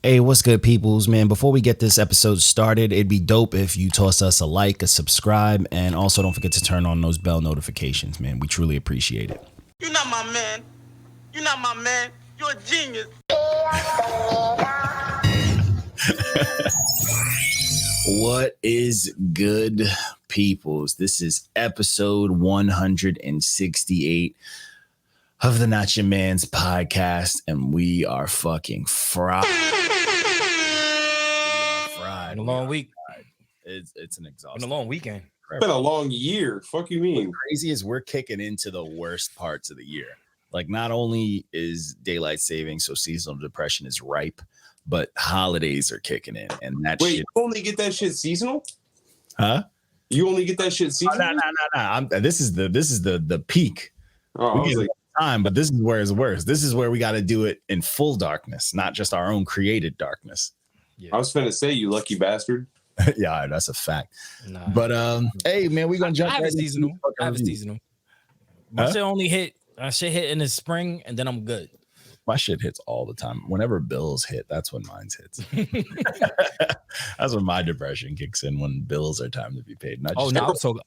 Hey, what's good, peoples, man? Before we get this episode started, it'd be dope if you toss us a like, a subscribe, and also don't forget to turn on those bell notifications, man. We truly appreciate it. You're not my man. You're not my man. You're a genius. What is good, peoples? This is episode 168 of the Not Your Man's podcast, and we are fucking fried. In a long week. It's an exhausting. In a long weekend. It's been a long year. Fuck you mean? What's crazy is we're kicking into the worst parts of the year. Like, not only is daylight saving, so seasonal depression is ripe, but holidays are kicking in, and that Wait, shit. you only get that shit seasonal? Huh? You only get that shit seasonal? No. This is the peak. Oh, I was like, time, but this is where it's worse. This is where we got to do it in full darkness, not just our own created darkness. Yeah. I was finna say, you lucky bastard. Yeah, that's a fact. Nah. But hey man, we gonna jump. I have a seasonal. My shit only hit. My shit hit in the spring, and then I'm good. My shit hits all the time. Whenever bills hit, that's when mine hits. That's when my depression kicks in, when bills are time to be paid. I was talking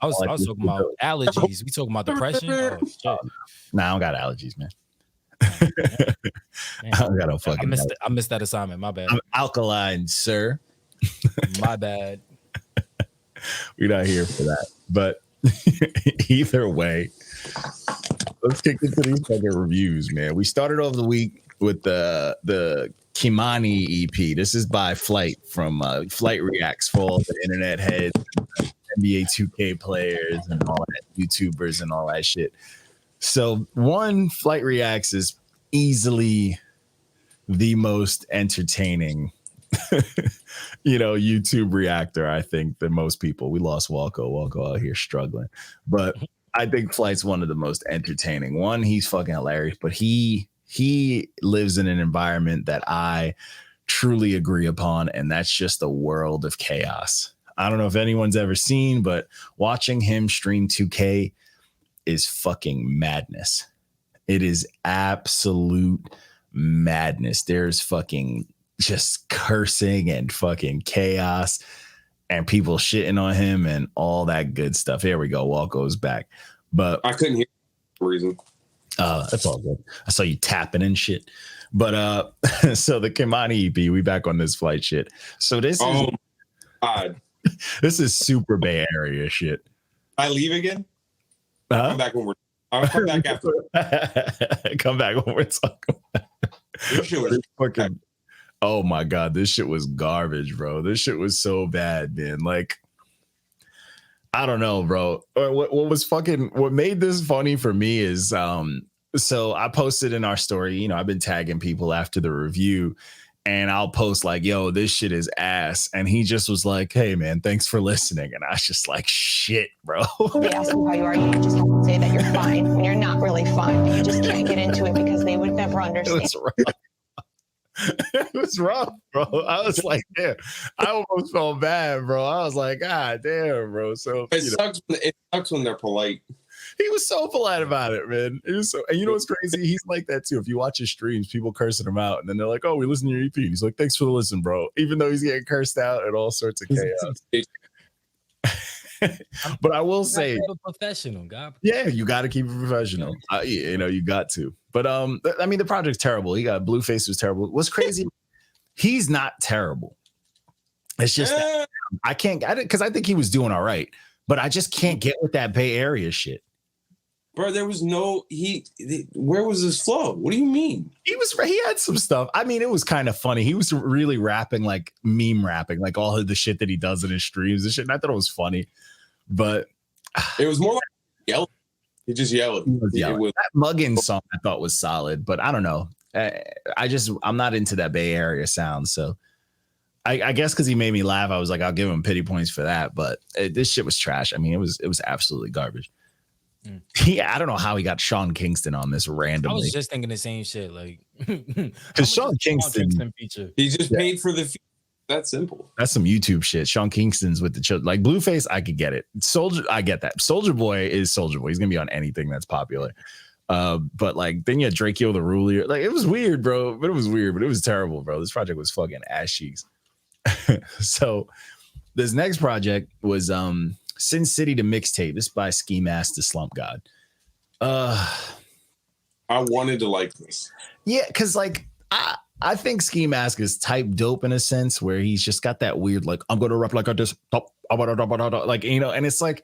about allergies. We talking about depression. Oh, shit. Nah, I don't got allergies, man. I don't got no fucking. I missed that assignment. My bad. I'm alkaline, sir. My bad. We're not here for that. But either way, let's kick into these fucking reviews, man. We started off the week with the Kimani EP. This is by Flight from Flight Reacts for all the internet heads, NBA 2K players, and all that, YouTubers and all that shit. So Flight Reacts is easily the most entertaining YouTube reactor, I think, than most people. We lost Walco out here struggling, but I think Flight's one of the most entertaining. One, he's fucking hilarious, but he lives in an environment that I truly agree upon, and that's just a world of chaos. I don't know if anyone's ever seen, but watching him stream 2K is fucking madness. It is absolute madness. There's fucking just cursing and fucking chaos and people shitting on him and all that good stuff. Here we go. Walco's back. But I couldn't hear for some reason. That's all good. I saw you tapping and shit. But so the Kimani EP, we back on this Flight shit. So this is God. This is super Bay Area shit. I leave again? Huh? Come back when I'll come back after. Come back when we're talking. This shit was fucking. Oh my god, this shit was garbage, bro. This shit was so bad, man. Like, I don't know, bro. What made this funny for me is so I posted in our story, I've been tagging people after the review, and I'll post like, yo, this shit is ass. And he just was like, hey man, thanks for listening. And I was just like, shit, bro. They ask you how you are, you just have to say that you're fine when you're not really fine. You just can't get into it because they would never understand. It was rough, bro. I was like, yeah, I almost felt bad, bro. I was like, God damn, bro. So it sucks when they're polite. He was so polite about it, man. It was so, and you know what's crazy? He's like that too. If you watch his streams, people cursing him out, and then they're like, "Oh, we listen to your EP." And he's like, "Thanks for the listen, bro." Even though he's getting cursed out and all sorts of chaos. But I will say, keep it professional, God. Yeah, you got to keep it professional. You got to. But I mean, the project's terrible. He got Blueface was terrible. What's crazy? He's not terrible. It's just that I can't get it because I think he was doing all right, but I just can't get with that Bay Area shit. Bro, there was where was his flow? What do you mean? He had some stuff. I mean, it was kind of funny. He was really rapping, like meme rapping, like all of the shit that he does in his streams and shit. And I thought it was funny, but it was more like yelling. He just yelled. That Muggin song I thought was solid, but I don't know. I'm not into that Bay Area sound. So I guess because he made me laugh, I was like, I'll give him pity points for that. But this shit was trash. I mean, it was absolutely garbage. I don't know how he got Sean Kingston on this randomly. I was just thinking the same shit, like because Sean Kingston feature. He just paid for the feature. That's simple. That's some YouTube shit. Sean Kingston's with the children. Like Blueface, I could get it. Soldier, I get that. Soldier Boy is Soldier Boy. He's gonna be on anything that's popular. But like then you had Drake Yo the Ruler. Like it was weird, bro. But it was weird, but it was terrible, bro. This project was fucking ass cheeks. So this next project was Sin City to Mixtape. This is by Ski Mask the Slump God. I wanted to like this. Yeah, because like I think Ski Mask is type dope in a sense where he's just got that weird like I'm gonna rap like I just like you know, and it's like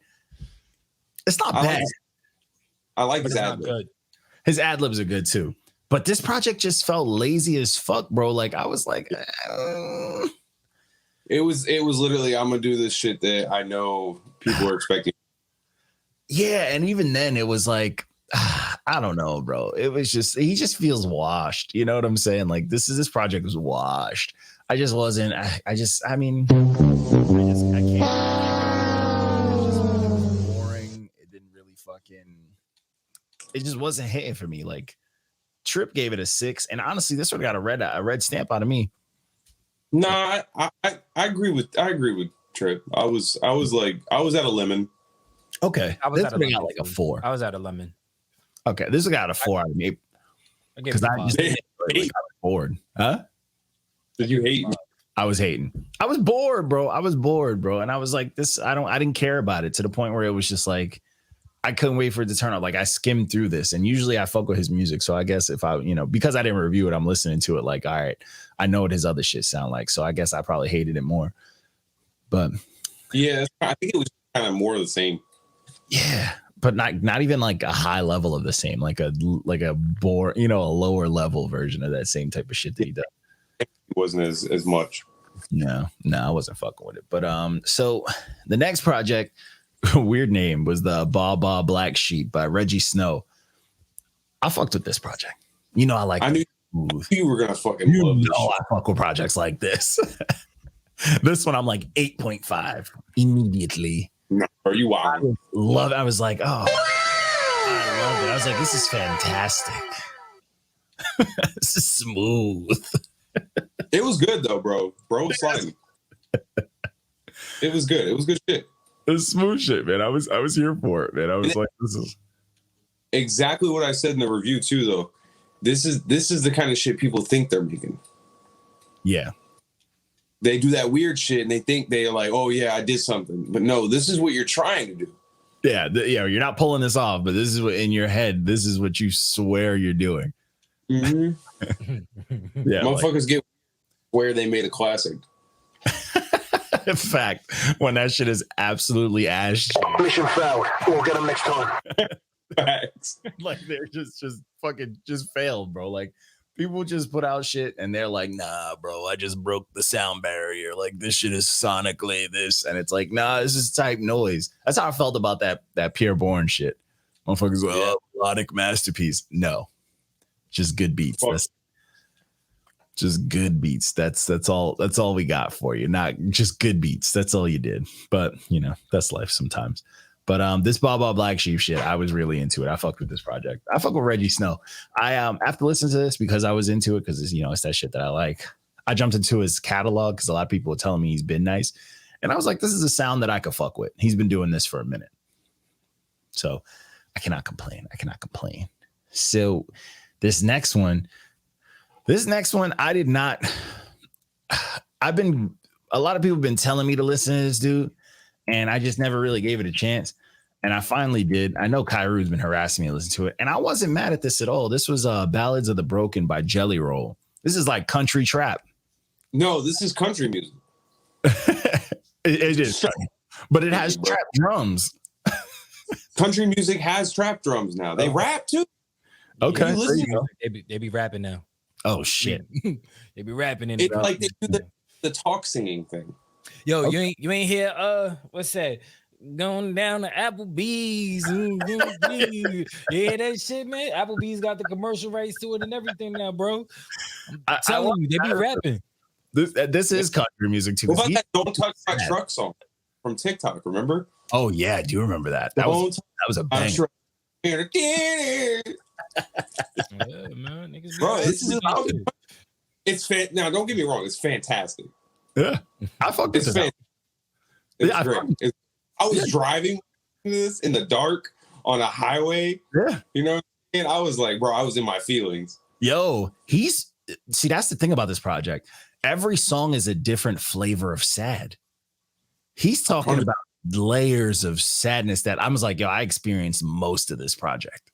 it's not bad. I like his ad lib. His ad libs are good too, but this project just felt lazy as fuck, bro. Like I was like, it was literally I'm gonna do this shit that I know people are expecting. Yeah, and even then it was like. I don't know, bro. It was just he just feels washed. You know what I'm saying? Like this project was washed. I just wasn't. I mean, I can't. It was just boring. It didn't really fucking. It just wasn't hitting for me. Like Trip gave it a 6, and honestly, this one got a red stamp out of me. Nah, I agree with Trip. I was at a lemon. Okay, I was at a lemon. Got like a 4. I was at a lemon. Okay, this got a 4 out of me because I just got bored. Huh? Did you hate? I was hating. I was bored, bro. And I was like, this. I didn't care about it to the point where it was just like I couldn't wait for it to turn up. Like I skimmed through this, and usually I fuck with his music. So I guess if I, because I didn't review it, I'm listening to it. Like, all right, I know what his other shit sound like. So I guess I probably hated it more. But yeah, I think it was kind of more of the same. Yeah. But not even like a high level of the same, like a bore, a lower level version of that same type of shit that he does. It wasn't as much. No, I wasn't fucking with it. But so the next project, weird name, was the Ba Black Sheep by Rejjie Snow. I fucked with this project. I like. I knew you were gonna fucking love this. I fuck with projects like this. This one I'm like 8.5 immediately. No, are you wild? I was like, oh, I love it. I was like, this is fantastic. This is smooth. It was good though, bro. Bro was sliding. It was good. It was good shit. It was smooth shit, man. I was here for it, man. I was like, this is exactly what I said in the review too, though. This is the kind of shit people think they're making. Yeah. They do that weird shit and they think they're like, oh yeah, I did something. But no, this is what you're trying to do. Yeah, you're not pulling this off, but this is what in your head, this is what you swear you're doing. Mm-hmm. Yeah, motherfuckers get where they made a classic. In fact, when that shit is absolutely ass. Mission failed. We'll get them next time. Facts. Like they're just fucking failed, bro. Like people just put out shit and they're like, nah, bro, I just broke the sound barrier. Like this shit is sonically this. And it's like, nah, this is type noise. That's how I felt about that Pure Born shit. Motherfuckers, melodic masterpiece. No, just good beats. That's just good beats. That's all we got for you. Not just good beats. That's all you did. But that's life sometimes. But this Ba Black Sheep shit, I was really into it. I fucked with this project. I fuck with Rejjie Snow. I after listening to this, because I was into it, because it's it's that shit that I like. I jumped into his catalog because a lot of people were telling me he's been nice, and I was like, this is a sound that I could fuck with. He's been doing this for a minute, so I cannot complain. So this next one, I did not. A lot of people have been telling me to listen to this dude. And I just never really gave it a chance. And I finally did. I know Kairu's been harassing me to listen to it. And I wasn't mad at this at all. This was Ballads of the Broken by Jelly Roll. This is like country trap. No, this is country music. It is. But it has trap drums. Country music has trap drums now. They rap too. Okay. They be rapping now. Oh, shit. They be rapping in it. Like they do the talk singing thing. Yo, okay. you ain't hear what's that? Going down to Applebee's. Yeah, that shit, man. Applebee's got the commercial rights to it and everything now, bro. I'm telling you, they be rapping. This is country music too. What about that "Don't Touch My Truck" song from TikTok? Remember? Oh yeah, I do remember that. That was a bang. Yeah, man, bro, it's now. Don't get me wrong, it's fantastic. Yeah, I fucked with it. It's great. I was driving this in the dark on a highway. Yeah, And I was like, bro, I was in my feelings. Yo, see, that's the thing about this project. Every song is a different flavor of sad. He's talking about layers of sadness that I was like, yo, I experienced most of this project.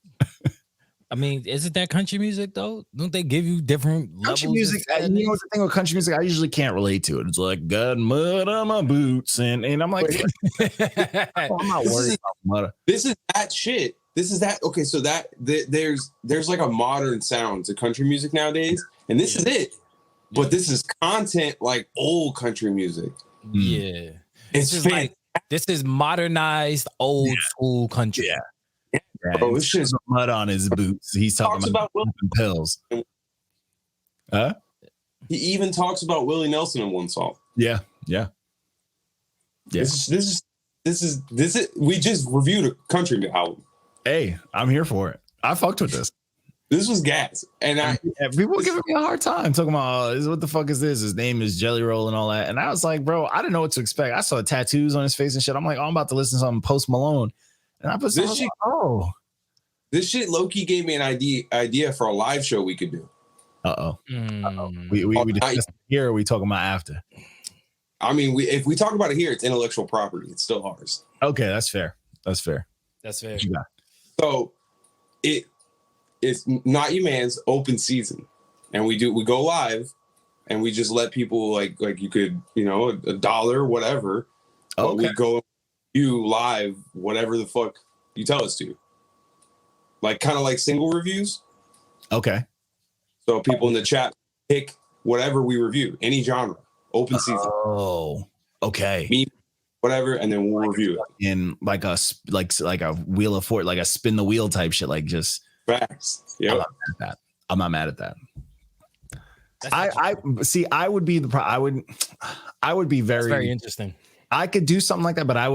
I mean, isn't that country music though? Don't they give you different country levels music? You know what the thing with country music? I usually can't relate to it. It's like got mud on my boots, and I'm like, I'm not worried about mud. This is that shit. This is that. Okay, so there's like a modern sound to country music nowadays, and this is it. But this is content like old country music. Yeah, this is modernized old school country. Yeah. Yeah, bro, this shit's mud on his boots. He's talking about pills. Huh? He even talks about Willie Nelson in one song. Yeah. This is we just reviewed a country album. Hey, I'm here for it. I fucked with this. This was gas. And people were giving me a hard time talking about what the fuck is this? His name is Jelly Roll and all that. And I was like, bro, I didn't know what to expect. I saw tattoos on his face and shit. I'm like, oh, I'm about to listen to something Post Malone. And I put this shit. Oh, this shit low-key gave me an idea for a live show we could do. We discussed here. Or we talking about after? I mean, if we talk about it here, it's intellectual property. It's still ours. Okay, that's fair. That's fair. So it's Not You Man's open season, and we go live, and we just let people like you could $1 whatever. But we go you live whatever the fuck you tell us to, like kind of like single reviews. Okay. So people in the chat pick whatever we review, any genre, open season. Oh, okay. Me, whatever, and then we'll review it in like a wheel of fortune, like a spin the wheel type shit. Like just facts. Yeah, I'm not mad at that. I see. I would be I would be very interesting. I could do something like that, but I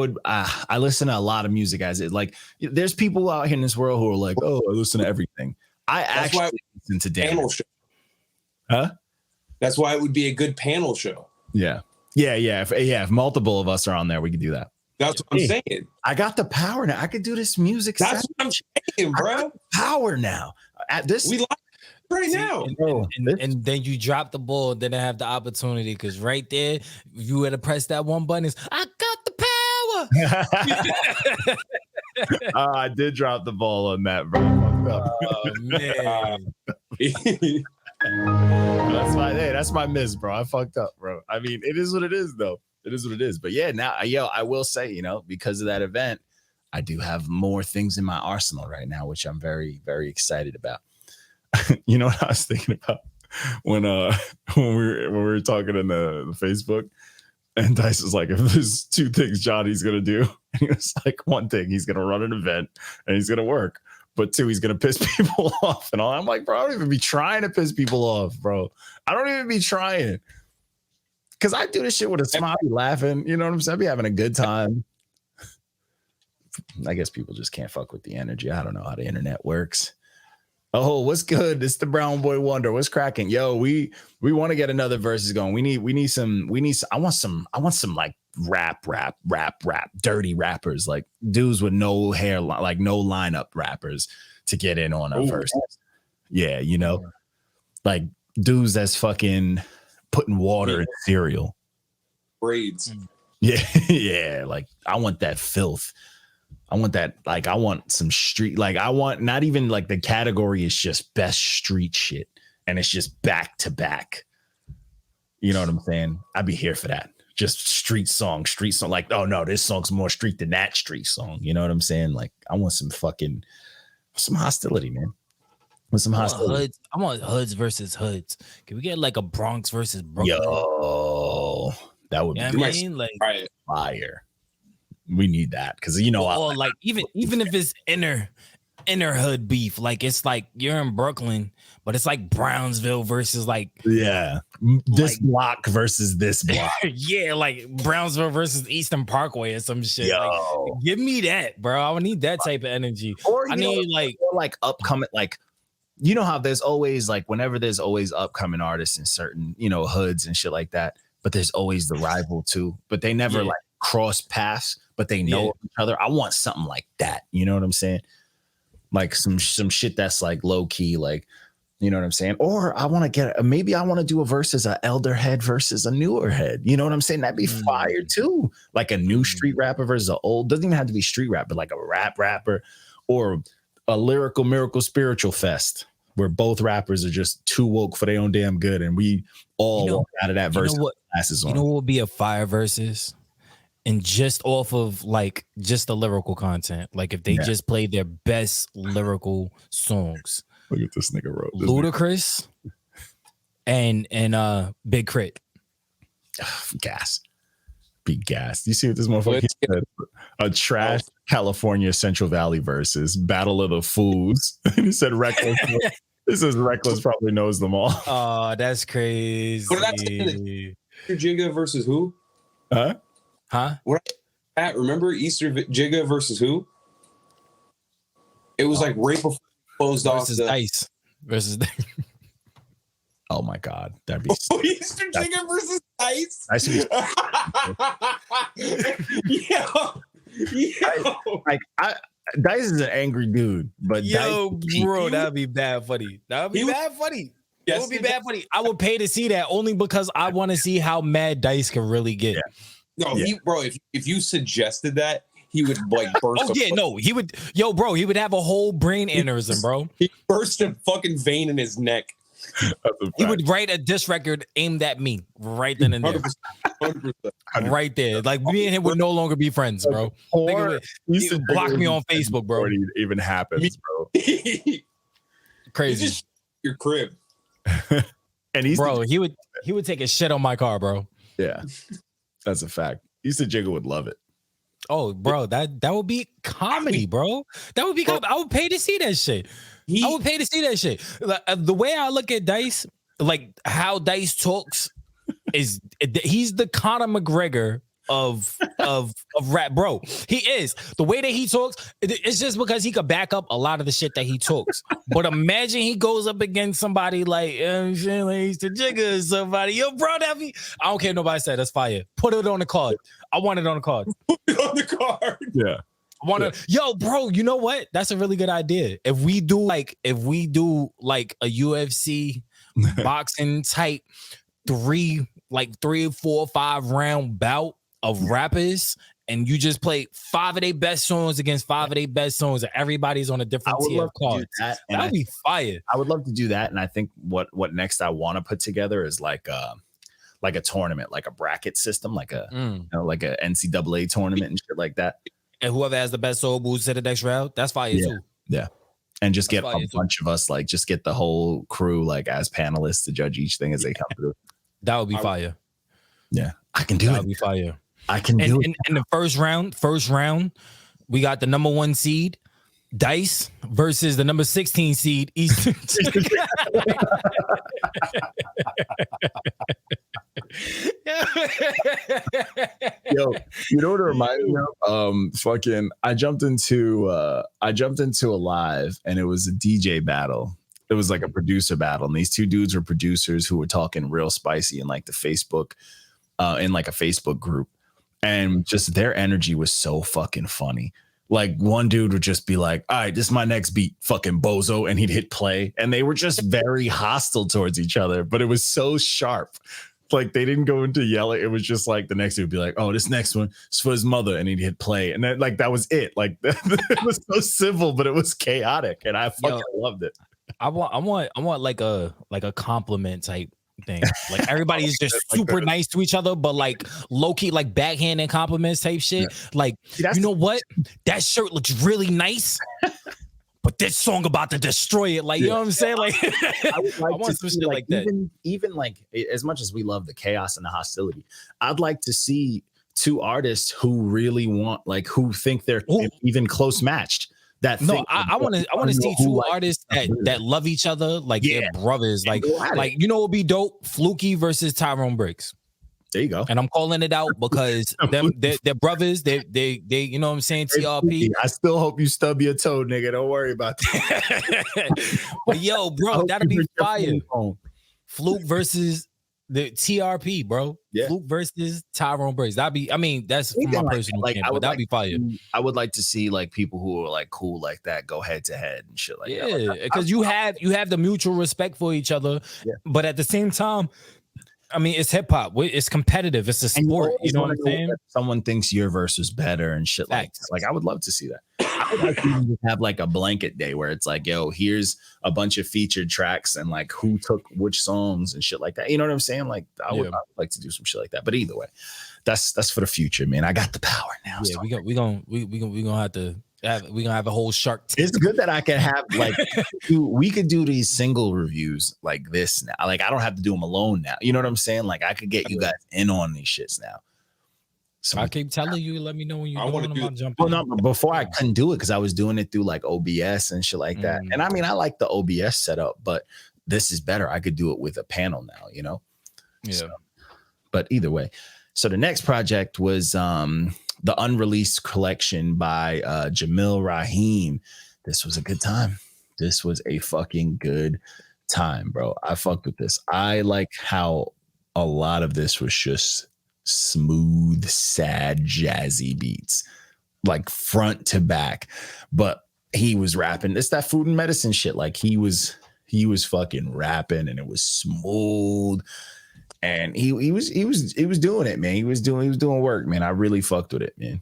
listen to a lot of music as it. Like, there's people out here in this world who are like, oh, I listen to everything. That's actually listen to panel show. Huh? That's why it would be a good panel show. Yeah. If multiple of us are on there, we could do that. That's what I'm saying. I got the power now. I could do this music. That's what I'm saying, bro. Power now. At this, we like right now. And then you drop the ball. Then I have the opportunity because right there, if you had to press that one button, I got the power. I did drop the ball on that, bro. Oh man. That's my miss, bro. I fucked up, bro. I mean, it is what it is, though. It is what it is. But yeah, now, I will say, because of that event, I do have more things in my arsenal right now, which I'm very, very excited about. You know what I was thinking about when we were talking in the Facebook, and Dice was like, if there's two things Johnny's gonna do, and he was like, one thing, he's gonna run an event and he's gonna work, but two, he's gonna piss people off and all. I'm like, bro, I don't even be trying to piss people off, bro. I don't even be trying, because I do this shit with a smile, be laughing. You know what I'm saying? I be having a good time. I guess people just can't fuck with the energy. I don't know how the internet works. Oh, what's good? It's the Brown Boy Wonder. What's cracking? Yo, we want to get another verses going. We need some. I want some like rap, dirty rappers, like dudes with no hair, like no lineup rappers to get in on a verse. Yeah, like dudes that's fucking putting water in cereal. Braids. Yeah. Like I want that filth. I want that, like, I want some street, like, I want not even like the category is just best street shit, and it's just back to back. You know what I'm saying? I'd be here for that. Just street song. Like, oh no, this song's more street than that street song. You know what I'm saying? Like, I want some hostility, man. With some hostility. I want hoods versus hoods. Can we get like a Bronx versus Brooklyn? Yo, that would be like fire. We need that because or like even if it's inner hood beef, like it's like you're in Brooklyn, but it's like Brownsville versus like this block versus this block. Yeah, like Brownsville versus Eastern Parkway or some shit. Like, give me that, bro. I would need that type of energy. Or I need like upcoming, like how there's always like whenever there's always upcoming artists in certain hoods and shit like that, but there's always the rival too, but they never like cross paths, but they know each other. I want something like that. You know what I'm saying? like some shit that's like low key, like, you know what I'm saying? Or I want to maybe I want to do a versus a elder head versus a newer head. You know what I'm saying? That'd be fire too. Like a new street rapper versus an old, doesn't even have to be street rap, but like a rap rapper or a lyrical miracle spiritual fest where both rappers are just too woke for their own damn good. And we all walk out of that versus glasses on. You know what would be a fire versus? And just off of like just the lyrical content. Like if they just play their best lyrical songs. Look at this nigga wrote. Ludacris and Big Crit. Gas. Be gas. You see what this motherfucker said? A trash California Central Valley versus Battle of the Fools. And he said Reckless. This is Reckless probably knows them all. Oh, that's crazy. What did I say? Jigga versus who? Huh? Pat, remember Easter Jigga versus who? It was like right before closed off the Dice versus oh my god, that'd be Easter Jigga versus Dice. Dice is an angry dude, but bro, that'd be bad funny. That would be bad funny. That would be bad funny. I would pay to see that only because I want to see how mad Dice can really get. No, if you suggested that, he would like burst. He would. Yo, bro, he would have a whole brain aneurysm, bro. He burst a fucking vein in his neck. He would write a diss record aimed at me right then and there. 100%. Right there. Like me and him would no longer be friends, bro. He would block me on Facebook, bro. It even happens, bro. Crazy. Just your crib. And he would take a shit on my car, bro. Yeah. That's a fact. Easter Jigga would love it. Oh, bro, that would be comedy, bro. That would be comedy. I would pay to see that shit. I would pay to see that shit. Like, the way I look at Dice, like how Dice talks, is he's the Conor McGregor of rap, bro. He is. The way that he talks, it's just because he could back up a lot of the shit that he talks. But imagine he goes up against somebody like Easter Jigga or somebody. Yo, bro, I don't care if nobody said that's fire. Put it on the card. I want it on the card. Put it on the card. Yeah. Yo, bro, you know what? That's a really good idea. If we do like a UFC boxing type 3, 4, 5 round bout of rappers, and you just play 5 of their best songs against 5 of their best songs, and everybody's on a different tier of cards. That'd be fire. I would love to do that, and I think what next I want to put together is like a tournament, like a bracket system, like a like a NCAA tournament and shit like that. And whoever has the best soul moves to the next round, that's fire too. Yeah. And just get a bunch of us, like just get the whole crew like as panelists to judge each thing as they come through. That would be fire. Yeah. I can do it. That would be fire. I can do it. In the first round, we got the number 1 seed, Dice, versus the number 16 seed, Easter. Yo, you know what it reminds me of? I jumped into a live, and it was a DJ battle. It was like a producer battle, and these two dudes were producers who were talking real spicy in like the Facebook, in like a Facebook group, and just their energy was so fucking funny. Like one dude would just be like, all right, this is my next beat, fucking bozo. And he'd hit play. And they were just very hostile towards each other, but it was so sharp. Like they didn't go into yelling. It was just like the next dude would be like, oh, this next one is for his mother. And he'd hit play. And then like, that was it. Like it was so civil, but it was chaotic. And I fucking loved it. I want like a compliment type thing. Like everybody's just super nice to each other, but like low key, like backhanded compliments type shit. Yeah. Like, you know what? That shirt looks really nice, but this song about to destroy it. Like, you know what I'm saying? Like, I want some shit like that. Even like as much as we love the chaos and the hostility, I'd like to see 2 artists who really want, like, who think they're even close matched. I want to see 2 artists that love each other like they're brothers. Like you know, it would be dope. Fluky versus Tyrone Briggs. There you go. And I'm calling it out because they're brothers. They you know what I'm saying? TRP. I still hope you stub your toe, nigga. Don't worry about that. But yo, bro, that'll be fire. Fluke versus The TRP, bro. Yeah. Fluke versus Tyrone Briggs. That'd be, I mean, that's from my personal opinion, but that'd be fire. I would like to see like people who are like cool like that go head to head and shit like that. Yeah, because you have the mutual respect for each other, but at the same time, I mean, it's hip hop. It's competitive. It's a sport. You know what I'm saying? Someone thinks your verse is better and shit like that. Like, I would love to see that. I would like to just have like a blanket day where it's like, yo, here's a bunch of featured tracks and like who took which songs and shit like that. You know what I'm saying? Like, I would like to do some shit like that. But either way, that's for the future, man. I got the power now. Yeah, we gonna have to. We're gonna have a whole Shark Tank. It's good that I can have like we could do these single reviews like this now. Like, I don't have to do them alone now. You know what I'm saying? Like, I could get you guys in on these shits now. So I keep telling you, let me know when you want to jump in. Well, no, before I couldn't do it because I was doing it through like OBS and shit like that. And I mean, I like the OBS setup, but this is better. I could do it with a panel now, you know? Yeah. So, but either way. So the next project was the Unreleased collection by Jamil Raheem. This was a good time. This was a fucking good time, bro. I fucked with this. I like how a lot of this was just smooth, sad, jazzy beats, like front to back. But he was rapping. It's that food and medicine shit. Like he was fucking rapping, and it was smooth. And he was doing it, man. He was doing work, man. I really fucked with it, man.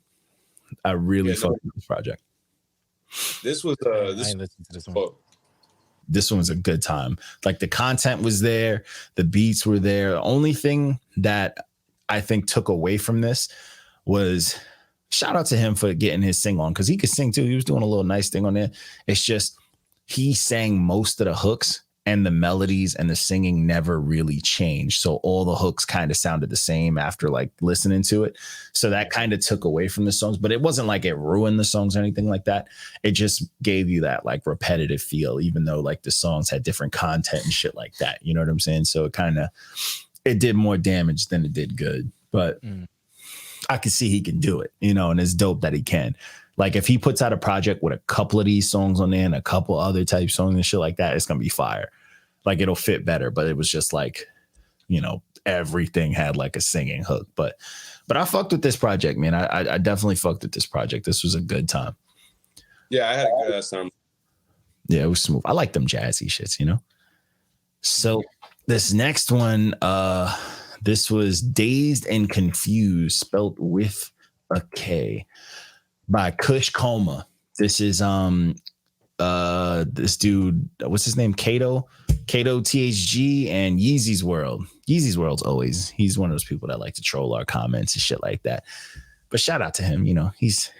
I really fucked with this project. This was this one was a good time. Like, the content was there, the beats were there. The only thing that I think took away from this was, shout out to him for getting his sing on, because he could sing too. He was doing a little nice thing on there. It's just he sang most of the hooks, and the melodies and the singing never really changed. So all the hooks kind of sounded the same after like listening to it. So that kind of took away from the songs, but it wasn't like it ruined the songs or anything like that. It just gave you that like repetitive feel, even though like the songs had different content and shit like that. You know what I'm saying? So it did more damage than it did good, but I can see he can do it, you know, and it's dope that he can. Like, if he puts out a project with a couple of these songs on there and a couple other type songs and shit like that, it's going to be fire. Like, it'll fit better. But it was just like, you know, everything had like a singing hook. But I fucked with this project, man. I definitely fucked with this project. This was a good time. Yeah, I had a good time. Yeah, it was smooth. I like them jazzy shits, you know? So this next one, this was Dazed and Confused, spelled with a K, by Kush Koma. This is this dude, what's his name? Kato THG and Yeezy's World. Yeezy's World's he's one of those people that like to troll our comments and shit like that. But shout out to him, you know, he's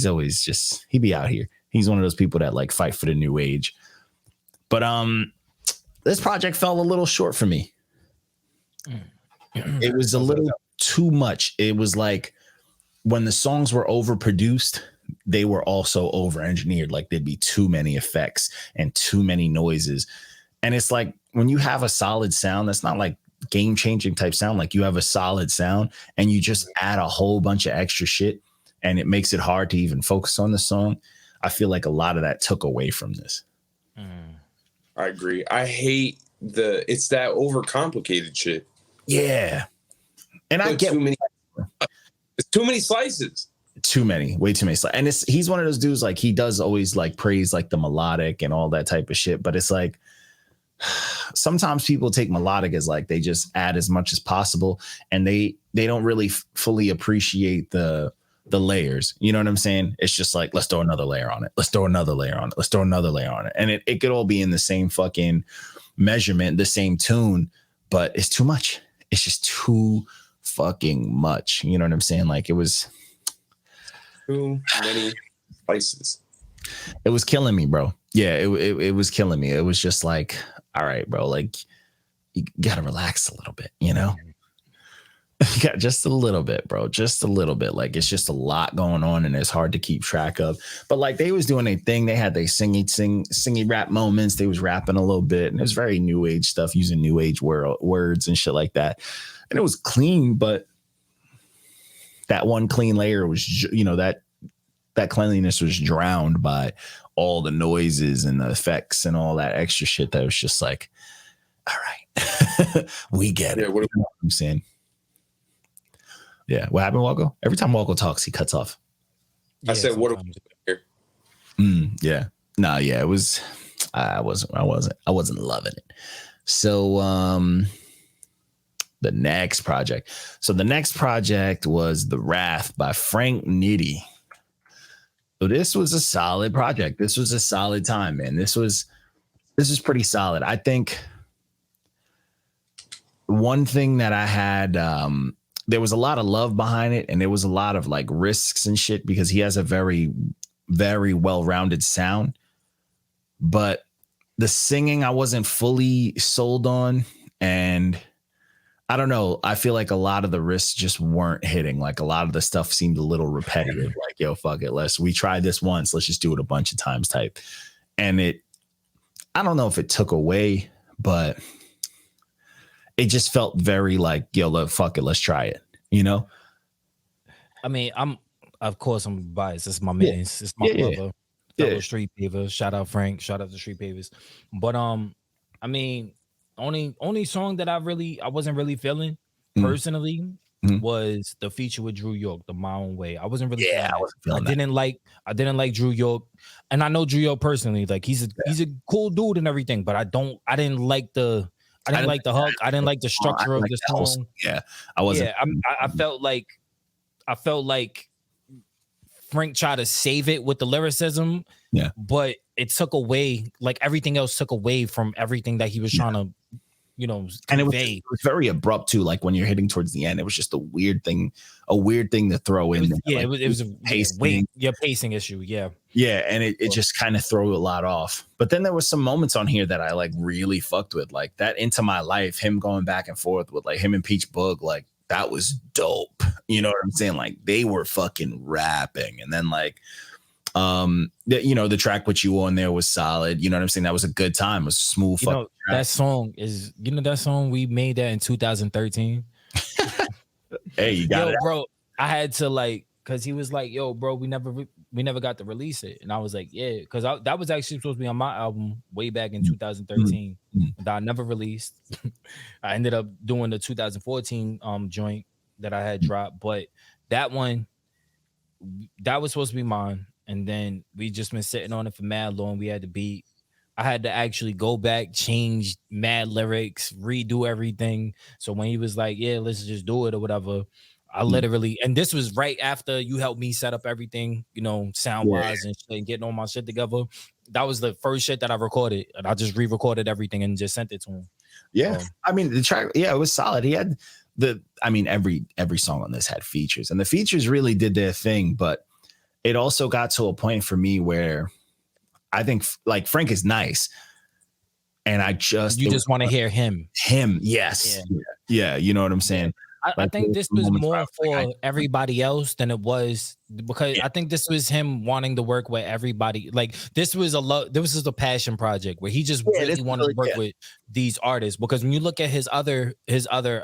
always just, he be out here. He's one of those people that like fight for the new age. But this project fell a little short for me. It was a little too much. It was like, when the songs were overproduced, they were also over-engineered. Like, there'd be too many effects and too many noises. And it's like, when you have a solid sound, that's not like game-changing type sound. Like, you have a solid sound and you just add a whole bunch of extra shit, and it makes it hard to even focus on the song. I feel like a lot of that took away from this. I agree. I hate it's that overcomplicated shit. Yeah. And I get it's too many slices. Way too many slices. And he's one of those dudes, like, he does always like praise like the melodic and all that type of shit. But it's like, sometimes people take melodic as like they just add as much as possible, and they don't really fully appreciate the layers. You know what I'm saying? It's just like, let's throw another layer on it. Let's throw another layer on it. Let's throw another layer on it. And it could all be in the same fucking measurement, the same tune, but it's too much. It's just too fucking much. You know what I'm saying? Like, it was too many spices. It was killing me, bro. Yeah, it was killing me. It was just like, all right, bro, like, you gotta relax a little bit, you know? Yeah, just a little bit, bro. Just a little bit. Like, it's just a lot going on, and it's hard to keep track of. But like, they was doing a thing. They had their singy rap moments. They was rapping a little bit, and it was very new age stuff, using new age words and shit like that. And it was clean, but that one clean layer was, you know, that cleanliness was drowned by all the noises and the effects and all that extra shit that was just like, all right, we get it. What You know what I'm saying? Yeah. What happened, Walko? Every time Walko talks, he cuts off. I said, what? Here? Yeah. No. Yeah. It was. I wasn't loving it. So the next project. So the next project was The Wrath by Frank Nitti. So this was a solid project. This was a solid time, man. This is pretty solid. I think one thing that I had, there was a lot of love behind it, and there was a lot of like risks and shit because he has a very, very well-rounded sound. But the singing I wasn't fully sold on, and I don't know. I feel like a lot of the risks just weren't hitting. Like a lot of the stuff seemed a little repetitive. Like, yo, fuck it. We tried this once. Let's just do it a bunch of times type. And I don't know if it took away, but it just felt very like, yo, fuck it. Let's try it. You know? I mean, of course I'm biased. It's my man. It's my brother. Fellow Street Pavers. Shout out Frank. Shout out to Street Pavers. But I mean, only song that I wasn't really feeling personally was the feature with Drew York, The My Own Way. I wasn't really feeling that. I didn't like Drew York, and I know Drew York personally. Like he's a cool dude and everything, but I didn't like the hook. I didn't like the structure of the song. I wasn't. Yeah, I felt like Frank tried to save it with the lyricism. Yeah, but it took away, like everything else took away from everything that he was trying to, and it was very abrupt too. Like when you're hitting towards the end, it was just a weird thing to throw in. It was a pacing issue. Yeah. Yeah. And it just kind of threw a lot off. But then there was some moments on here that I like really fucked with, like that Into My Life, him going back and forth with like him and Peach Boog, like that was dope. You know what I'm saying? Like they were fucking rapping. And then like, the track with you on there was solid. You know what I'm saying? That was a good time. It was smooth. That song is, that song we made that in 2013. Hey, you got it, bro. I had to cause he was like, yo, bro, we never got to release it. And I was like, yeah, cause that was actually supposed to be on my album way back in 2013 that I never released. I ended up doing the 2014 joint that I had dropped, but that one, that was supposed to be mine. And then we just been sitting on it for mad long. We had to beat. I had to actually go back, change mad lyrics, redo everything. So when he was like, yeah, let's just do it or whatever, I literally, and this was right after you helped me set up everything, sound wise and shit, and getting all my shit together. That was the first shit that I recorded, and I just re-recorded everything and just sent it to him. Yeah. I mean, the track, it was solid. He had every song on this had features, and the features really did their thing, but it also got to a point for me where I think like Frank is nice, and you just want to hear him. Yes. Yeah. You know what I'm saying? I think this was more for everybody else than it was, because I think this was him wanting to work with everybody. Like this was a passion project where he just really wanted to work with these artists, because when you look at his other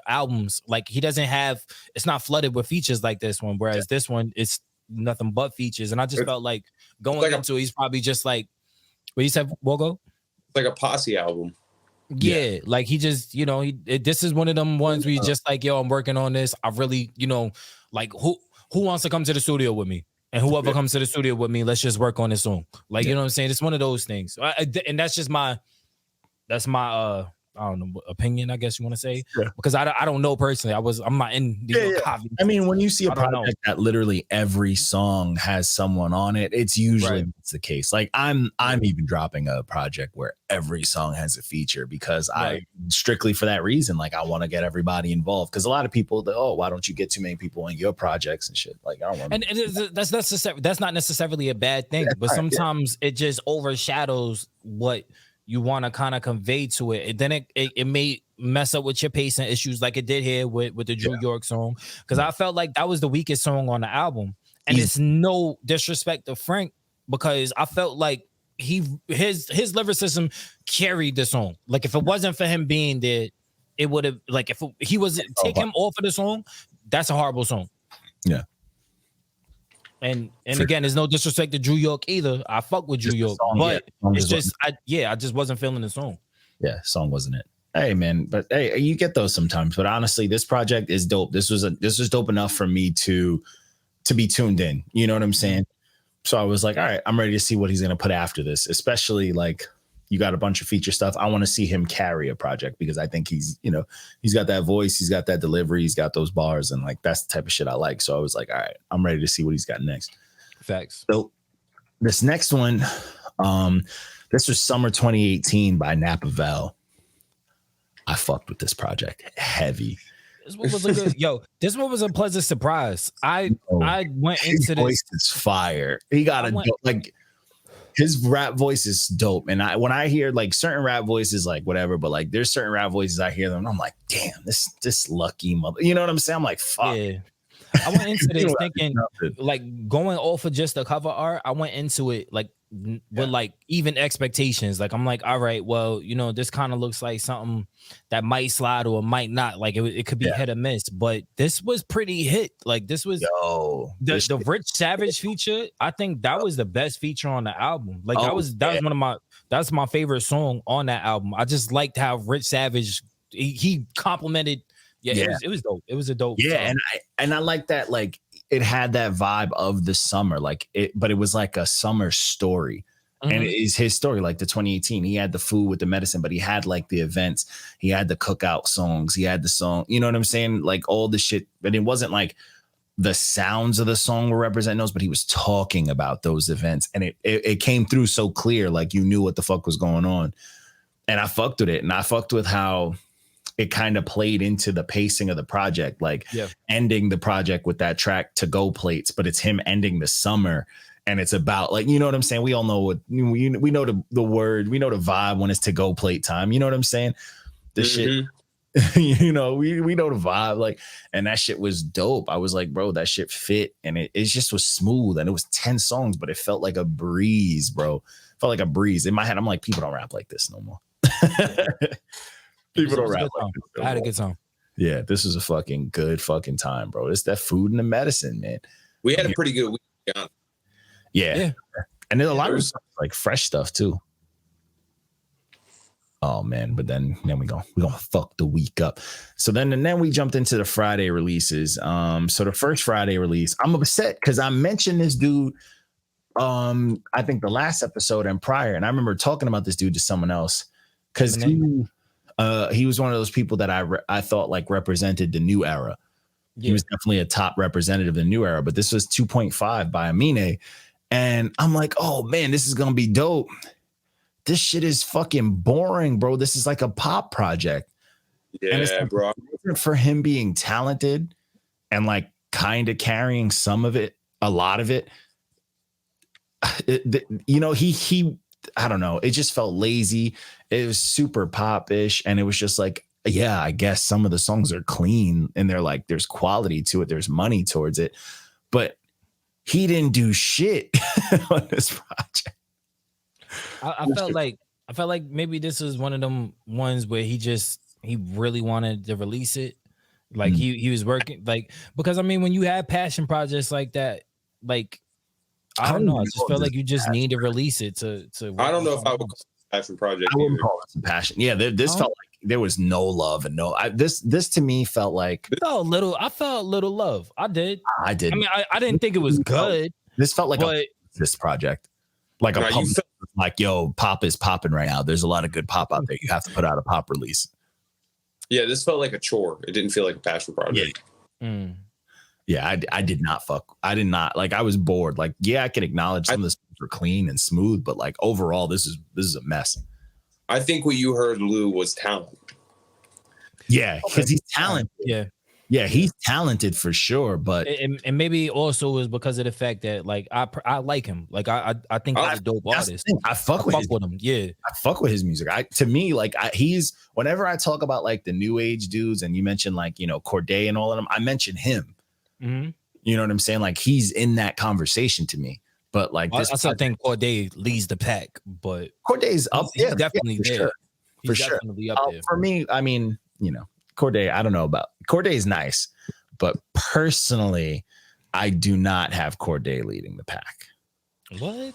albums, like he doesn't have, it's not flooded with features like this one, whereas this one is nothing but features. And I just felt like going into it, he's probably just like, what you said, Wogo? It's like a posse album. Yeah, like he just, this is one of them ones where he's just like, yo, I'm working on this. I really, like who wants to come to the studio with me? And whoever comes to the studio with me, let's just work on this song. Like, you know what I'm saying? It's one of those things. And that's just my I don't know, opinion, I guess you want to say, because I don't know personally. I'm not in these copies. I mean, when you see a project that literally every song has someone on it, it's usually it's the case. Like I'm even dropping a project where every song has a feature, because I strictly for that reason, like I want to get everybody involved, because a lot of people, why don't you get too many people in your projects and shit? Like I don't want. And that's not necessarily a bad thing, but sometimes it just overshadows what you want to kind of convey to it, and then it may mess up with your pacing issues, like it did here with the Drew York song, because I felt like that was the weakest song on the album, and it's no disrespect to Frank, because I felt like his lyricism carried the song. Like if it wasn't for him being there, it would have, like if he was take him off of the song, that's a horrible song. Yeah. And again, there's no disrespect to Drew York either. I fuck with Drew York, but it's just I just wasn't feeling the song. Yeah, song wasn't it. Hey man, but hey, you get those sometimes. But honestly, this project is dope. This was dope enough for me to be tuned in. You know what I'm saying? So I was like, all right, I'm ready to see what he's gonna put after this. Especially like you got a bunch of feature stuff. I want to see him carry a project because I think he's got that voice, he's got that delivery, he's got those bars, and like that's the type of shit I like. So I was like, all right, I'm ready to see what he's got next. Facts. So this next one, this was Summer 2018 by Nappavell. I fucked with this project heavy. This one was a good, this one was a pleasant surprise. I went into voice is fire. He got like his rap voice is dope. And when I hear like certain rap voices, like whatever, but like there's certain rap voices I hear them, and I'm like, damn, this lucky mother. You know what I'm saying? I'm like, fuck. Yeah. I went into this thinking like going off of just the cover art. I went into it like with like even expectations. Like I'm like, all right, well, this kind of looks like something that might slide or might not. Like it could be hit or miss, but this was pretty hit. Like this was the Rich Savage feature. I think that was the best feature on the album. Like that was that's my favorite song on that album. I just liked how Rich Savage he complimented. It was dope. It was a dope song. And I like that, like it had that vibe of the summer, like but it was like a summer story. And it is his story, like the 2018. He had the food with the medicine, but he had like the events, he had the cookout songs, he had the song, you know what I'm saying? Like all the shit, but it wasn't like the sounds of the song were representing those, but he was talking about those events, and it came through so clear, like you knew what the fuck was going on. And I fucked with it, and I fucked with how it kind of played into the pacing of the project, like ending the project with that track To Go Plates, but it's him ending the summer. And it's about like, you know what I'm saying? We all know what we know the word, we know the vibe when it's to go plate time. You know what I'm saying? The shit, we know the vibe, like, and that shit was dope. I was like, bro, that shit fit. And it just was smooth. And it was 10 songs, but it felt like a breeze, bro. Felt like a breeze. In my head, I'm like, people don't rap like this no more. People don't rap like this. I had a good time. Yeah, this was a fucking good fucking time, bro. It's that food and the medicine, man. We had a pretty good week. Yeah. And then a lot of stuff, like fresh stuff too. Oh man, but then we're gonna fuck the week up. So then we jumped into the Friday releases. So the first Friday release, I'm upset because I mentioned this dude I think the last episode and prior, and I remember talking about this dude to someone else because he was one of those people that I thought like represented the new era. He was definitely a top representative of the new era, but this was 2.5 by Amine. And I'm like, oh man, this is going to be dope. This shit is fucking boring, bro. This is like a pop project. Yeah, and it's like, bro. For him being talented and like kind of carrying some of it, a lot of it, he I don't know. It just felt lazy. It was super pop-ish. And it was just like, yeah, I guess some of the songs are clean and they're like, there's quality to it. There's money towards it. But he didn't do shit on this project. I felt like maybe this was one of them ones where he really wanted to release it. Like he was working like, because I mean, when you have passion projects like that, like, I don't know. I just felt like you just need to release it to I don't know if I would call it a passion project. I wouldn't call it some passion. Yeah, this felt like there was no love and this to me felt like I felt a little love. I did. I mean, I didn't think it was good. This felt like this project. Like a pop, like, yo, pop is popping right now. There's a lot of good pop out there. You have to put out a pop release. Yeah, this felt like a chore. It didn't feel like a passion project. Yeah, I did not fuck. I did not like. I was bored. Like, yeah, I can acknowledge some of the stuff were clean and smooth, but like overall, this is a mess. I think what you heard, Lou, was talent. Yeah, because he's talented. Yeah, he's talented for sure. But and maybe also was because of the fact that like I like him. Like I think he's a dope artist. I fuck with him. Yeah, I fuck with his music. He's whenever I talk about like the new age dudes, and you mentioned like Corday and all of them, I mention him. Mm-hmm. You know what I'm saying? Like he's in that conversation to me. But like I still think Corday leads the pack, but Corday's up. He's definitely there. Sure. He's definitely up there. For me, I mean, Corday, I don't know about Corday's nice, but personally, I do not have Corday leading the pack. What?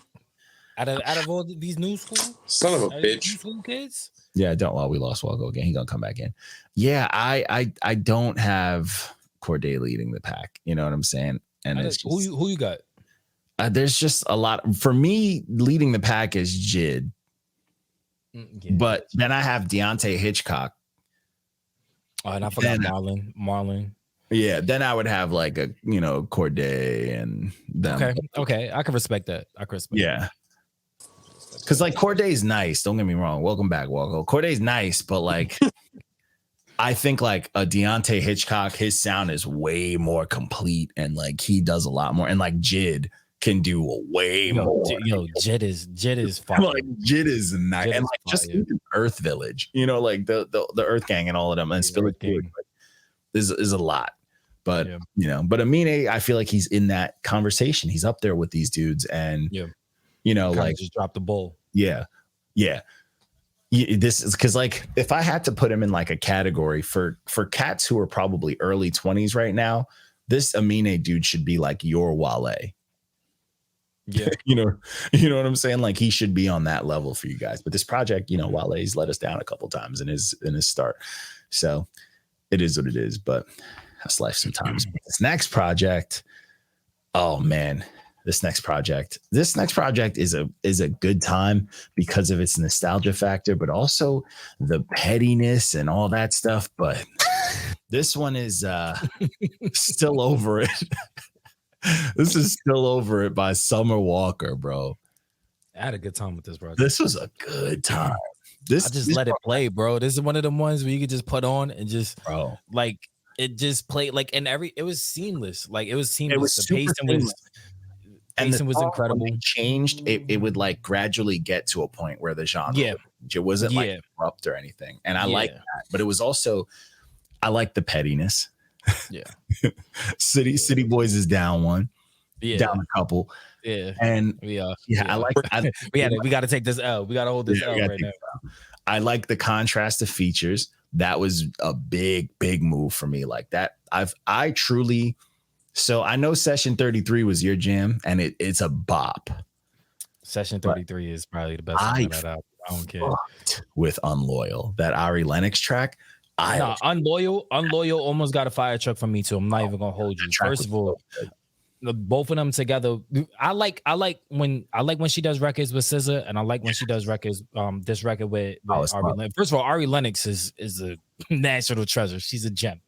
Out of all these new school, Son of a new bitch. school kids. Yeah, don't. Well, we lost Walko again. He gonna come back in. Yeah, I don't have Corday leading the pack. You know what I'm saying? And it's just, who you got? there's just a lot for me. Leading the pack is Jid, Yeah. but then I have Deontay Hitchcock. Oh, and I forgot Marlon. Yeah, then I would have like a Corday and them. Okay, I can respect that. Yeah. Because like Corday's nice. Don't get me wrong. Welcome back, Walko. Corday's nice, but like I think like a Deontay Hitchcock, his sound is way more complete and like he does a lot more. And like Jid can do way more. Jid is fire. Like Jid is nice. Jid and is like just fire. even Earth Village, like the Earth Gang and all of them. And Spirit is a lot. But but Amine, I feel like he's in that conversation. He's up there with these dudes, and like just drop the ball. Yeah. This is because like if I had to put him in like a category for cats who are probably early 20s right now, this Amine dude should be like your Wale. Yeah, you know what I'm saying? Like he should be on that level for you guys. But this project, Wale's let us down a couple times in his start, so it is what it is. But that's life sometimes. This next project, oh man. This next project is a good time because of its nostalgia factor, but also the pettiness and all that stuff. But this one is still over it. This is still over it by Summer Walker, bro. I had a good time with this project. This was a good time. I just let it play, bro. This is one of them ones where you could just put on and just like it just played like it was seamless. Like it was seamless. It was the pacing was incredible. When it changed, it would like gradually get to a point where the genre it wasn't like abrupt or anything. And I like that. But it was also I like the pettiness. Yeah. City Boys is down one. Yeah. Down a couple. Yeah. And I like we gotta take this L. We gotta hold this L right now. I like the contrast of features. That was a big move for me. Like that. I truly. So I know Session 33 was your jam, and it's a bop. Session 33 is probably the best song of that album. I don't care. With Unloyal, that Ari Lennox track. Unloyal almost got a fire truck from me too. I'm not even gonna hold you. First of all, both of them together. I like when she does records with SZA, and I like when she does records. This record with Ari Lennox. First of all, Ari Lennox is a national treasure. She's a gem.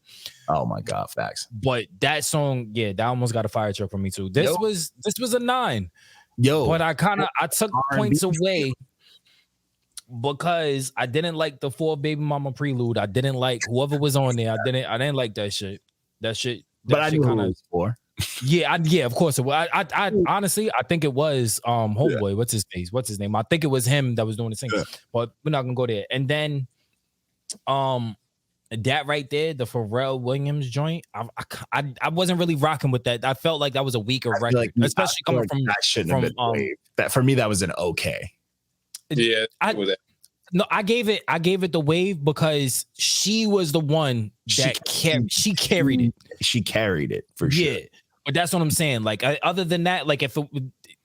Oh my God, facts. But that song, that almost got a fire truck from me too. This was a 9. But I took points away because I didn't like the 4 Baby Mama prelude. I didn't like whoever was on there. I didn't like that shit. But I knew who it was for. Yeah, of course it was. I honestly, I think it was Homeboy. What's his face? What's his name? I think it was him that was doing the singing. Yeah. But we're not gonna go there. And then that right there, the Pharrell Williams joint, I wasn't really rocking with that. I felt like that was a weaker record, like, especially coming from that shouldn't have been that for me. That was an okay. Yeah, no, I gave it the wave because she was the one that she carried it. She carried it for sure. Yeah, but that's what I'm saying. Like other than that, like if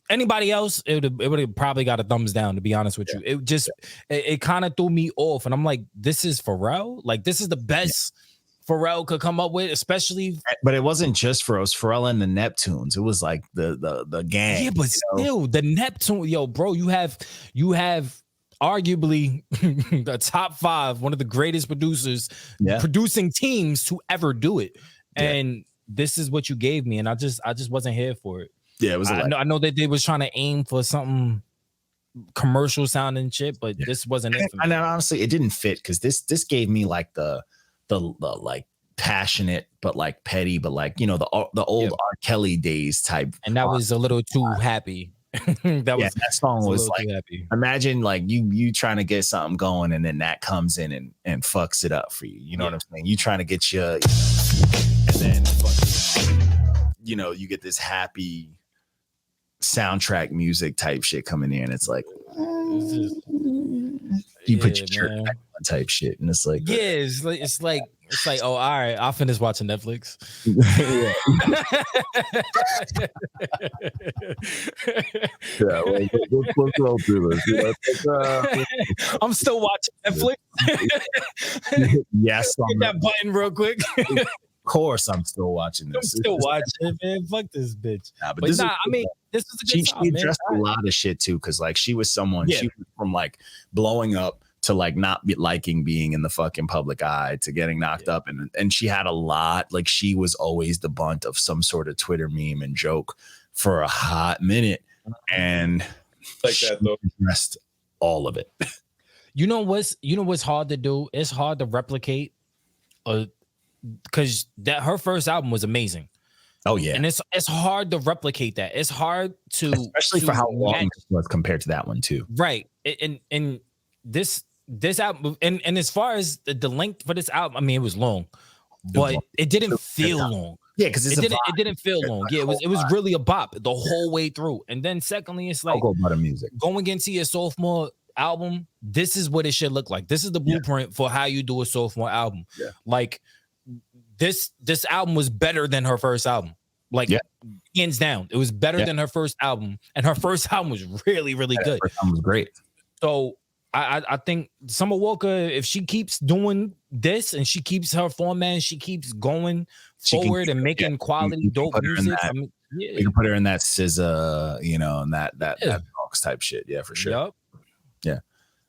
anybody else, it would have probably got a thumbs down, to be honest with you. It just it kind of threw me off, and I'm like, this is Pharrell. Like this is the best Pharrell could come up with, especially. But it wasn't just Pharrell and the Neptunes. It was like the gang. Yeah, but still, the Neptune, bro, you have arguably the top 5, one of the greatest producers, producing teams to ever do it, and this is what you gave me, and I just wasn't here for it. Yeah, it was. I know that they was trying to aim for something commercial sounding shit, but this wasn't it for me. And honestly, it didn't fit because this gave me like the like passionate but like petty, but like the old R. Kelly days type. And that was a little too happy. that song was like happy. Imagine like you trying to get something going and then that comes in and fucks it up for you. You know what I'm saying? You trying to get your and then you get this happy soundtrack music type shit coming in. It's like you put your shirt back on type shit, and it's like it's like It's like, oh, all right, I'll finish watching Netflix. Yeah, well, let's roll through this. I'm still watching Netflix. Yes, Hit that button real quick. of course, I'm still watching this. I'm still watching it, man. Fuck this bitch. Nah, But this nah, is- I mean, this was a she good time, man. addressed a lot of shit too, because like she was someone, Yeah. she went from like blowing up to like not liking being in the fucking public eye to getting knocked up, and she had a lot, like she was always the bunt of some sort of Twitter meme and joke for a hot minute, and Like that though. addressed all of it. You know what's hard to do? It's hard to replicate, because that her first album was amazing. Oh yeah, And it's hard to replicate that. It's hard to, especially for how long it was compared to that one too. right. And this album, and as far as the length for this album, I mean, it was long, but long. it didn't feel long. Yeah, because It didn't feel long. Yeah, it was really a bop the whole way through. And then secondly, it's like butter music. going into your sophomore album, this is what it should look like. This is the blueprint for how you do a sophomore album. Yeah. Like this album was better than her first album. Like hands down. It was better than her first album. And her first album was really, really good. First album was great. So I think Summer Walker, if she keeps doing this and she keeps her format and she keeps going forward and making quality dope music, I mean, You can put her in that SZA, and that box type shit. Yeah, for sure. Yep.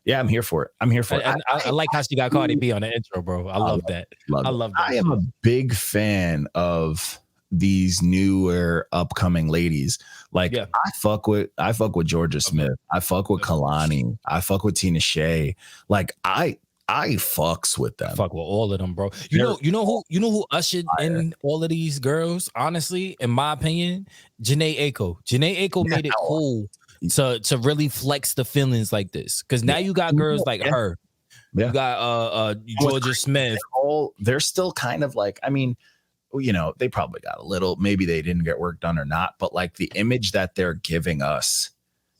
Yeah, I'm here for it. I like how she got Cardi B on the intro, bro. I love that. I love that. I am a big fan of these newer upcoming ladies. Like I fuck with Georgia Smith. I fuck with Kalani. I fuck with Tina Shea. Like I fucks with them. Fuck with all of them, bro. You know who ushered in all of these girls? Honestly, in my opinion, Janae Aiko. Janae Aiko made it cool to really flex the feelings like this. Because now you got girls like her. You got Georgia Smith. They're still kind of like, I mean, they probably got a little, maybe they didn't get work done or not, but like the image that they're giving us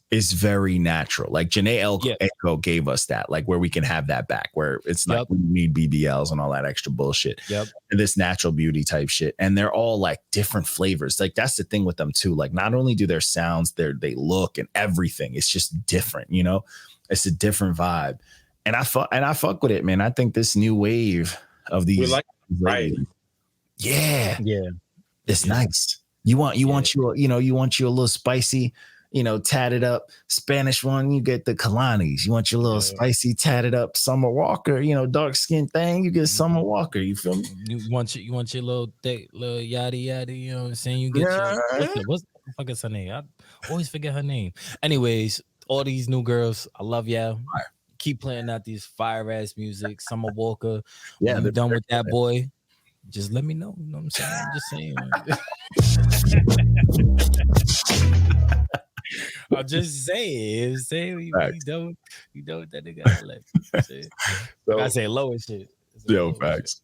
is very natural. Like Janae Aiko gave us that, like where we can have that back, where it's like we need BBLs and all that extra bullshit. And this natural beauty type shit. And they're all like different flavors. Like that's the thing with them too. Like not only do their sounds, they look and everything, it's just different, it's a different vibe. And I fuck with it, man. I think this new wave of these, it's nice. You want you a little spicy, tatted up Spanish one, you get the Kalanis. You want your little spicy, tatted up Summer Walker, dark skin thing, you get Summer Walker. You feel me? You want your little thick, little yada, you know what I'm saying? You get your, what the fuck is her name? I always forget her name. Anyways, all these new girls, I love y'all. Keep playing out these fire ass music. Summer Walker. Yeah, when you're done with that boy, just let me know. You know what I'm saying? I'm just saying. I'm just saying. We done with that nigga. Like, I say low and shit. Facts.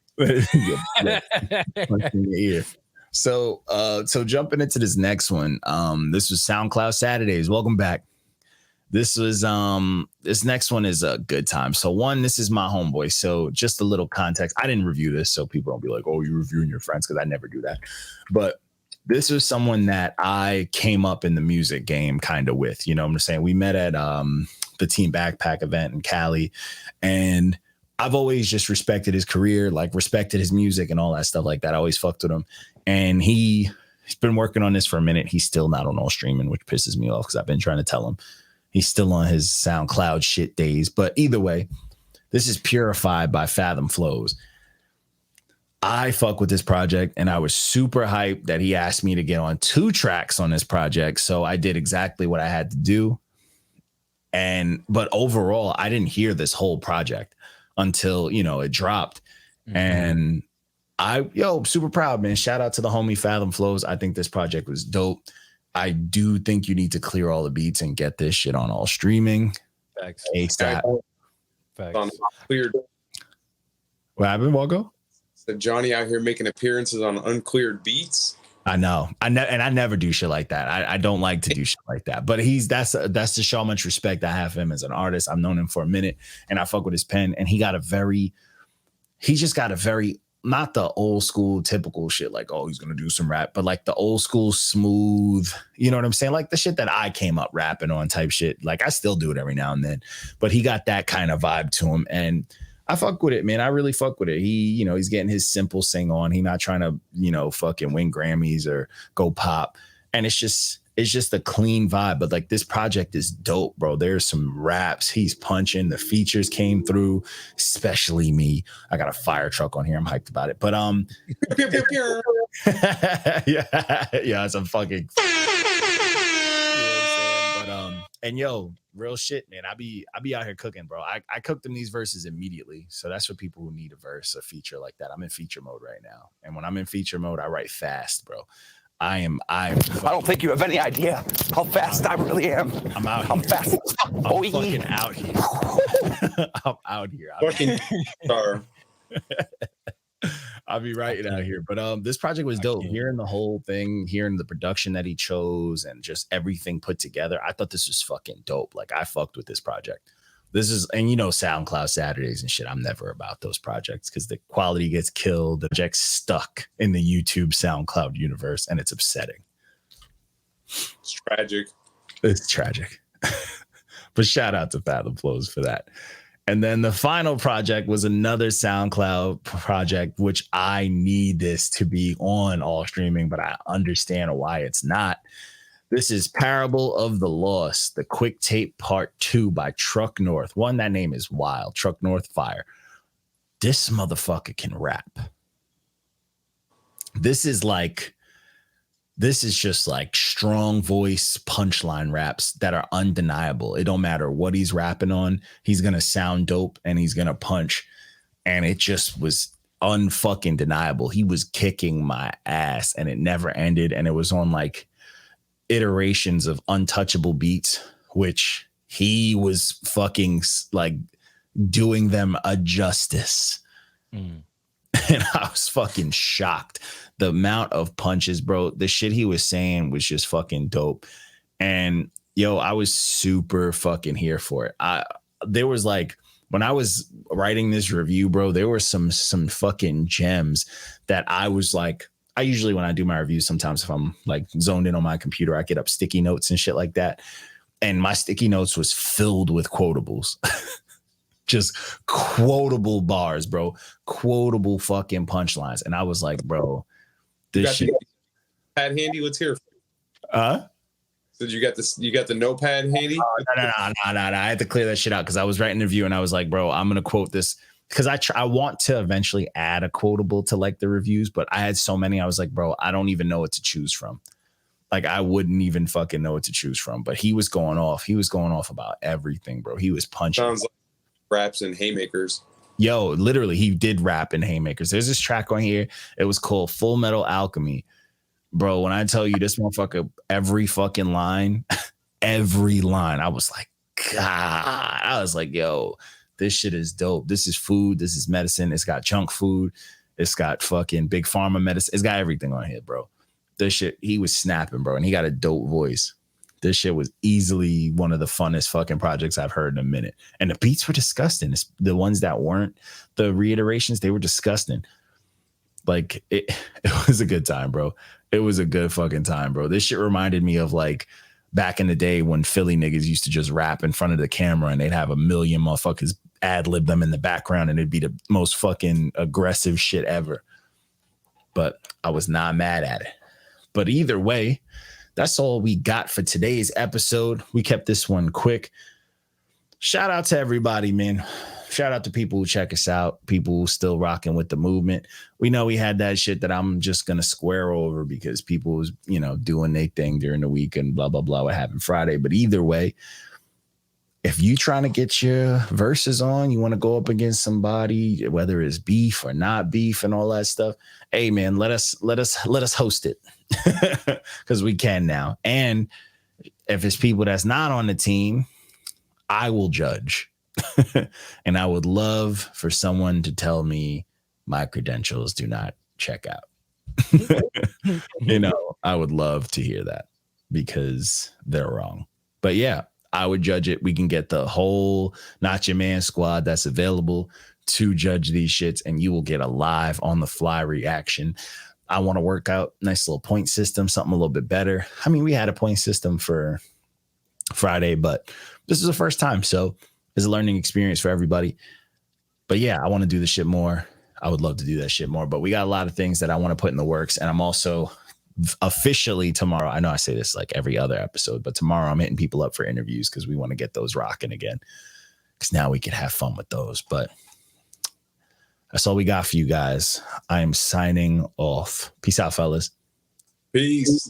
So jumping into this next one. This was SoundCloud Saturdays. Welcome back. This was this next one is a good time. So one, this is my homeboy. So just a little context. I didn't review this, so people don't be like, "Oh, you're reviewing your friends," because I never do that. But this was someone that I came up in the music game kind of with. You know what I'm saying? We met at the Team Backpack event in Cali, and I've always just respected his career, like respected his music and all that stuff like that. I always fucked with him, and he's been working on this for a minute. He's still not on all streaming, which pisses me off because I've been trying to tell him. He's still on his SoundCloud shit days. But either way, this is PURIFY by Fathom Flows. I fuck with this project, and I was super hyped that he asked me to get on 2 tracks on this project. So I did exactly what I had to do. But overall, I didn't hear this whole project until, it dropped. Mm-hmm. And super proud, man. Shout out to the homie Fathom Flows. I think this project was dope. I do think you need to clear all the beats and get this shit on all streaming. Facts. ASAP. Facts. Uncleared. What happened, Walgo? So Johnny out here making appearances on uncleared beats. I know. I never do shit like that. I don't like to do shit like that. But that's to show how much respect I have for him as an artist. I've known him for a minute, and I fuck with his pen. And he just got a very not the old school typical shit like, oh, he's gonna do some rap, but like the old school smooth, you know what I'm saying? Like the shit that I came up rapping on type shit. Like I still do it every now and then, but he got that kind of vibe to him. And I fuck with it, man. I really fuck with it. He, you know, he's getting his simple sing on. He not trying to, you know, fucking win Grammys or go pop. And it's just a clean vibe. But like this project is dope, bro. There's some raps. He's punching. The features came through, especially me. I got a fire truck on here. I'm hyped about it. But yeah, it's a fucking. You know what I'm saying? But and yo, real shit, man. I be out here cooking, bro. I cooked them these verses immediately. So that's for people who need a verse, a feature like that. I'm in feature mode right now. And when I'm in feature mode, I write fast, bro. I don't think you have any idea how fast I really am. I'm out. I'm fast. I'm fucking out here. I'm out here. Fucking star. I'll be writing out here. But this project was dope. Hearing the whole thing, hearing the production that he chose, and just everything put together. I thought this was fucking dope. Like I fucked with this project. This is, and you know, SoundCloud Saturdays and shit. I'm never about those projects because the quality gets killed. The project's stuck in the YouTube SoundCloud universe, and it's upsetting. It's tragic. It's tragic. But shout out to Fathom Flows for that. And then the final project was another SoundCloud project, which I need this to be on all streaming, but I understand why it's not. This is Parable of the Lost, the Quick Tape Part 2 by Truck North. One, that name is wild. Truck North Fire. This motherfucker can rap. This is just like strong voice punchline raps that are undeniable. It don't matter what he's rapping on. He's going to sound dope and he's going to punch. And it just was unfucking deniable. He was kicking my ass and it never ended. And it was on like iterations of untouchable beats, which he was fucking like doing them a justice. And I was fucking shocked. The amount of punches, bro, the shit he was saying was just fucking dope. And yo, I was super fucking here for it. There was like, when I was writing this review, bro, there were some fucking gems that I was like, I usually, when I do my reviews, sometimes if I'm like zoned in on my computer, I get up sticky notes and shit like that. And my sticky notes was filled with quotables. Just quotable bars, bro. Quotable fucking punchlines. And I was like, bro, this shit. Pad handy. Let's hear. Huh? So you got the notepad handy? No. I had to clear that shit out because I was writing a review and I was like, bro, I'm gonna quote this because I want to eventually add a quotable to like the reviews, but I had so many. I was like, bro, I don't even know what to choose from. Like I wouldn't even fucking know what to choose from. But he was going off. He was going off about everything, bro. He was punching. Sounds like raps and haymakers. Yo, literally, he did rap in haymakers. There's this track on here. It was called Full Metal Alchemy. Bro, when I tell you this motherfucker, every fucking line, every line, I was like, God. I was like, yo, this shit is dope. This is food. This is medicine. It's got junk food. It's got fucking big pharma medicine. It's got everything on here, bro. This shit, he was snapping, bro. And he got a dope voice. This shit was easily one of the funnest fucking projects I've heard in a minute. And the beats were disgusting. It's the ones that weren't the reiterations, they were disgusting. Like it was a good time, bro. It was a good fucking time, bro. This shit reminded me of like back in the day when Philly niggas used to just rap in front of the camera and they'd have a million motherfuckers ad-lib them in the background and it'd be the most fucking aggressive shit ever. But I was not mad at it. But either way, that's all we got for today's episode. We kept this one quick. Shout out to everybody, man. Shout out to people who check us out, people who still rocking with the movement. We know we had that shit that I'm just going to square over because people was, you know, doing their thing during the week and blah, blah, blah, what happened Friday. But either way, if you trying to get your verses on, you want to go up against somebody, whether it's beef or not beef and all that stuff. Hey, man, let us host it because we can now. And if it's people that's not on the team, I will judge. And I would love for someone to tell me my credentials do not check out. You know, I would love to hear that because they're wrong. But yeah, I would judge it. We can get the whole Not Your Man squad that's available to judge these shits, and you will get a live on the fly reaction. I want to work out nice little point system, something a little bit better. I mean, we had a point system for Friday, but this is the first time, so it's a learning experience for everybody. But yeah, I want to do this shit more. I would love to do that shit more, but we got a lot of things that I want to put in the works. And I'm also officially tomorrow, I know I say this like every other episode, but tomorrow I'm hitting people up for interviews because we want to get those rocking again, because now we can have fun with those. But that's all we got for you guys. I am signing off. Peace out, fellas. Peace.